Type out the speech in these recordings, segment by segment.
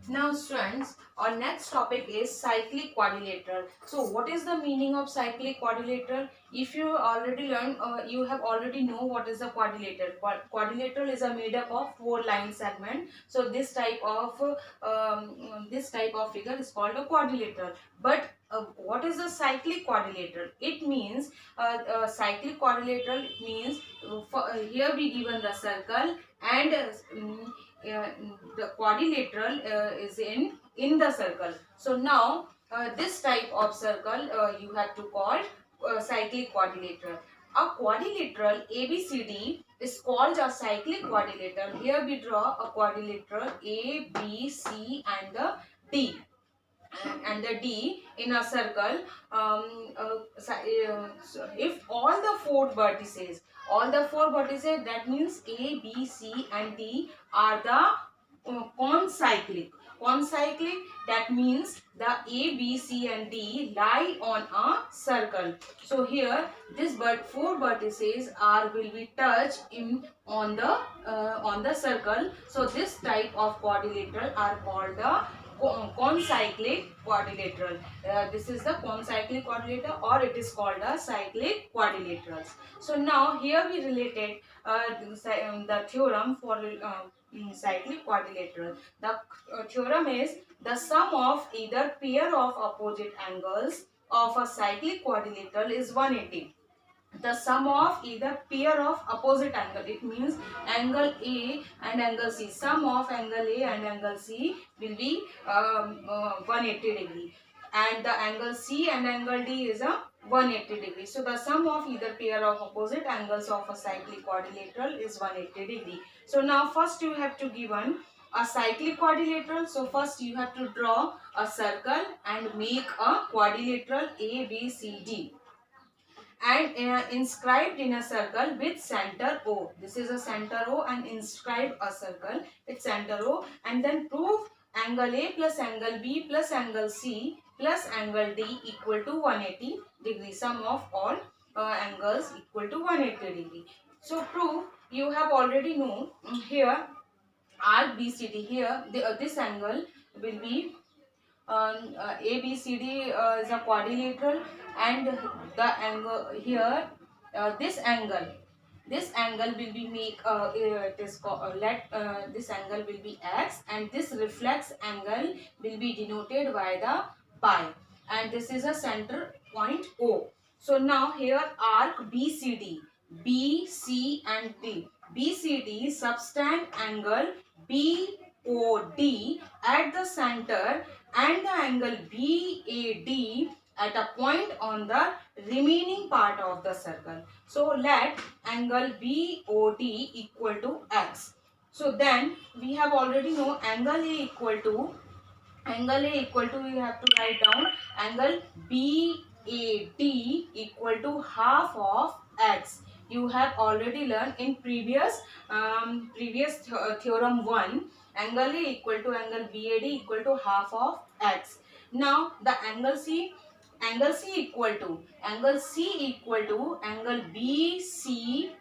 Now students, our next topic is cyclic quadrilateral. So what is the meaning of cyclic quadrilateral? If you already learned, you have already know what is a quadrilateral. Quadrilateral is a made up of four line segment. So this type of figure is called a quadrilateral. But what is a cyclic quadrilateral? It means cyclic quadrilateral means here we given the circle and the quadrilateral is in the circle. So now this type of circle you have to call cyclic quadrilateral. A quadrilateral ABCD is called a cyclic quadrilateral. Here we draw a quadrilateral A, B, C and the D and the D in a circle. So if all the four vertices, that means A, B, C and D are the concyclic. Concyclic, that means the A, B, C and D lie on a circle. So here this four vertices are will be touched in on the circle. So this type of quadrilateral are called the concyclic quadrilateral. This is the concyclic quadrilateral, or it is called a cyclic quadrilaterals. So now here we related the theorem for cyclic quadrilateral. The theorem is the sum of either pair of opposite angles of a cyclic quadrilateral is 180. The sum of either pair of opposite angle, it means angle A and angle C, sum of angle A and angle C will be 180 degree, and the angle C and angle D is a 180 degree. So the sum of either pair of opposite angles of a cyclic quadrilateral is 180 degree. So now first you have to given a cyclic quadrilateral. So first you have to draw a circle and make a quadrilateral A, B, C, D, and inscribed in a circle with center O. This is a center O, and inscribe a circle with center O, and then prove angle A plus angle B plus angle C plus angle D equal to 180 degree. Sum of all angles equal to 180 degree. So prove, you have already know here arc BCD. Here this angle will be ABCD is a quadrilateral, and the angle here this angle will be make it is called, let this angle will be x, and this reflex angle will be denoted by the pi, and this is a center point O. So now here arc BCD, BC and D. BCD subtend angle BOD at the center and the angle BAD at a point on the remaining part of the circle. So let angle BOD equal to x. So then we have already know angle A equal to we have to write down angle BAD equal to half of x. You have already learned in previous theorem 1, angle A equal to angle BAD equal to half of x. Now the angle C equal to angle BC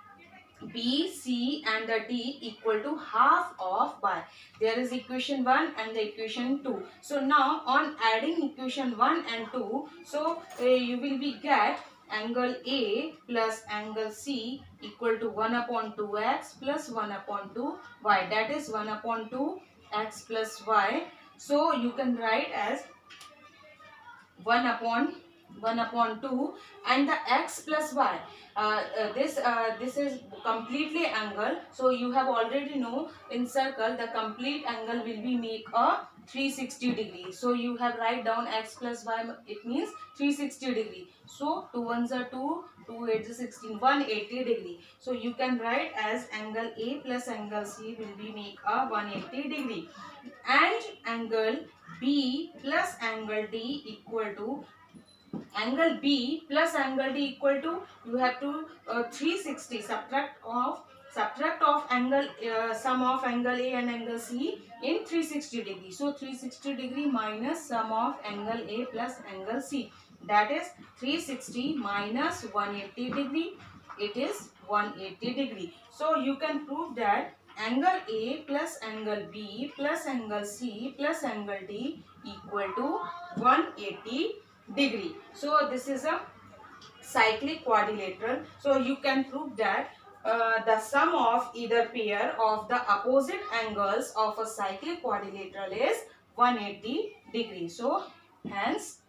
and the D equal to half of y. There is equation 1 and the equation 2. So now on adding equation 1 and 2, so you will be get angle A plus angle C equal to 1 upon 2x plus 1 upon 2y. That is 1 upon 2x plus y. So you can write as 1 upon 2 and the x plus y. This is completely angle. So you have already know in circle the complete angle will be make a 360 degree. So you have write down x plus y, it means 360 degree. So 2 ones are 2, 2 8 is 16, 180 degree. So you can write as angle A plus angle C will be make a 180 degree, and angle B plus angle D equal to angle B plus angle D equal to, you have to 360 subtract of angle sum of angle A and angle C in 360 degree. So 360 degree minus sum of angle A plus angle C, that is 360 minus 180 degree, it is 180 degree. So you can prove that angle A plus angle B plus angle C plus angle D equal to 180 degree. So this is a cyclic quadrilateral. So you can prove that the sum of either pair of the opposite angles of a cyclic quadrilateral is 180 degree. So hence